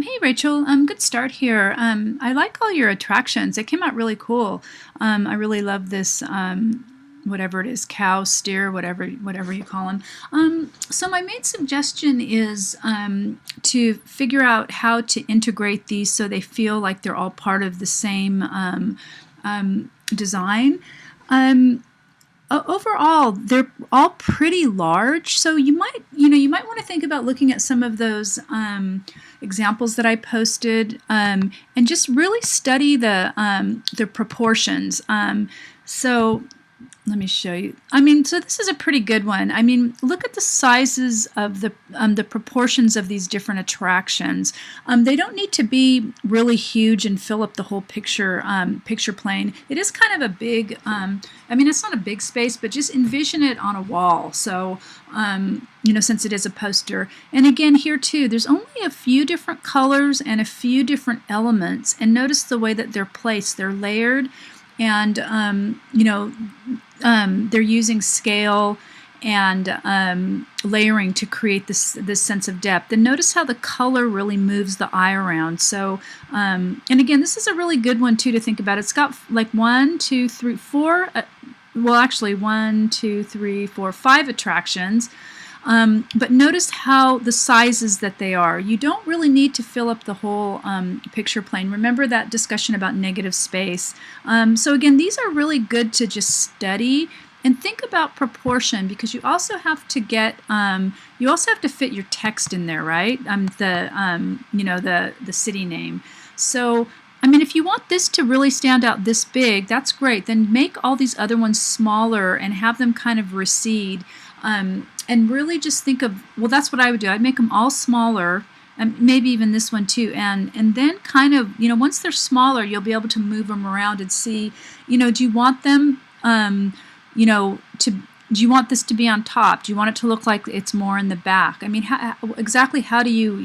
Hey Rachel, good start here. I like all your attractions. They came out really cool. I really love this, whatever it is, cow, steer, whatever you call them. So my main suggestion is to figure out how to integrate these so they feel like they're all part of the same design. Overall, they're all pretty large, so you might want to think about looking at some of those examples that I posted, and just really study the proportions. So let me show you. So this is a pretty good one. Look at the sizes of the proportions of these different attractions. They don't need to be really huge and fill up the whole picture plane. It is kind of a big, it's not a big space, but just envision it on a wall. So, since it is a poster. And again, here too, there's only a few different colors and a few different elements. And notice the way that they're placed. They're layered, and they're using scale and layering to create this sense of depth. And notice how the color really moves the eye around. So, and again, this is a really good one too to think about. It's got like 1, 2, 3, 4. Well, actually 1, 2, 3, 4, 5 attractions. But notice how the sizes that they are. You don't really need to fill up the whole picture plane. Remember that discussion about negative space. So again, these are really good to just study and think about proportion, because you also have to get you also have to fit your text in there, right? The city name. So if you want this to really stand out this big, that's great. Then make all these other ones smaller and have them kind of recede. And really just think of, well, that's what I would do. I'd make them all smaller, and maybe even this one too. And then kind of, once they're smaller, you'll be able to move them around and see, do you want them, do you want this to be on top? Do you want it to look like it's more in the back? Exactly how do you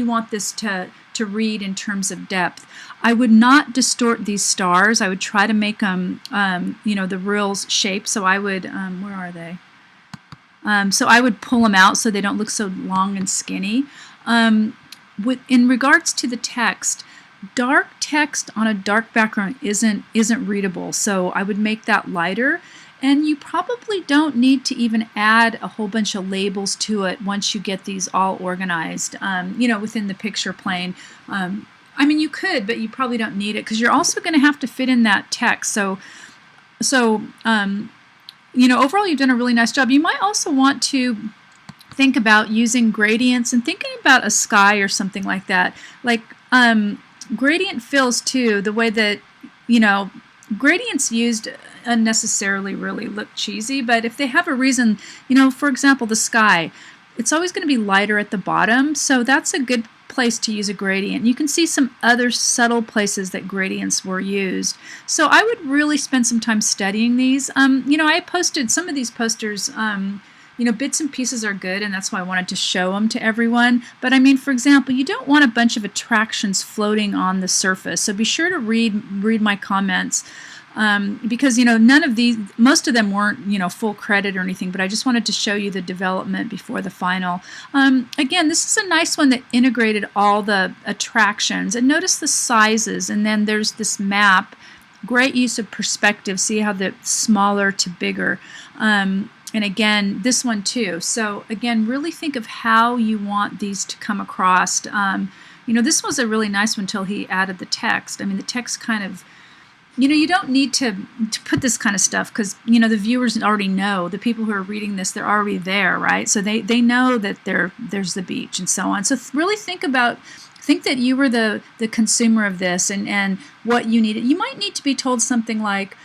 want this to read in terms of depth? I would not distort these stars. I would try to make them, the real shape. So I would, where are they? So I would pull them out so they don't look so long and skinny. In regards to the text, dark text on a dark background isn't readable. So I would make that lighter. And you probably don't need to even add a whole bunch of labels to it once you get these all organized, within the picture plane. You could, but you probably don't need it, because you're also going to have to fit in that text. So overall, you've done a really nice job. You might also want to think about using gradients and thinking about a sky or something like that. Like gradient fills too, the way that, gradients used unnecessarily really look cheesy, but if they have a reason, for example, the sky, it's always going to be lighter at the bottom, so that's a good place to use a gradient. You can see some other subtle places that gradients were used. So I would really spend some time studying these. I posted some of these posters, bits and pieces are good, and that's why I wanted to show them to everyone. But for example, you don't want a bunch of attractions floating on the surface. So be sure to read my comments. Because none of these, most of them weren't full credit or anything, but I just wanted to show you the development before the final. Again, this is a nice one that integrated all the attractions, and notice the sizes, and then there's this map. Great use of perspective. See how the smaller to bigger, and again this one too. So again, really think of how you want these to come across. This was a really nice one until he added the text. The text kind of, you don't need to put this kind of stuff, because, the viewers already know. The people who are reading this, they're already there, right? So they know that there's the beach and so on. So really think that you were the consumer of this and what you needed. You might need to be told something like,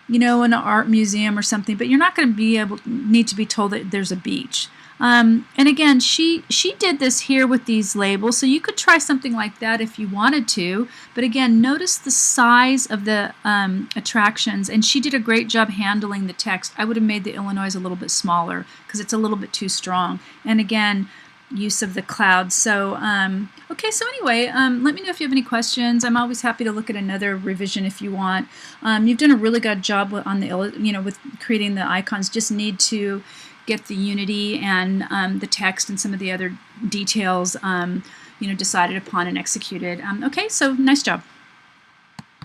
in an art museum or something, but you're not going to need to be told that there's a beach. And again, she did this here with these labels, so you could try something like that if you wanted to. But again, notice the size of the attractions, and she did a great job handling the text. I would have made the Illinois a little bit smaller because it's a little bit too strong. And again, use of the clouds. So okay, so anyway, let me know if you have any questions. I'm always happy to look at another revision if you want. You've done a really good job on the with creating the icons. Just need to get the unity and the text and some of the other details decided upon and executed. Okay, so nice job.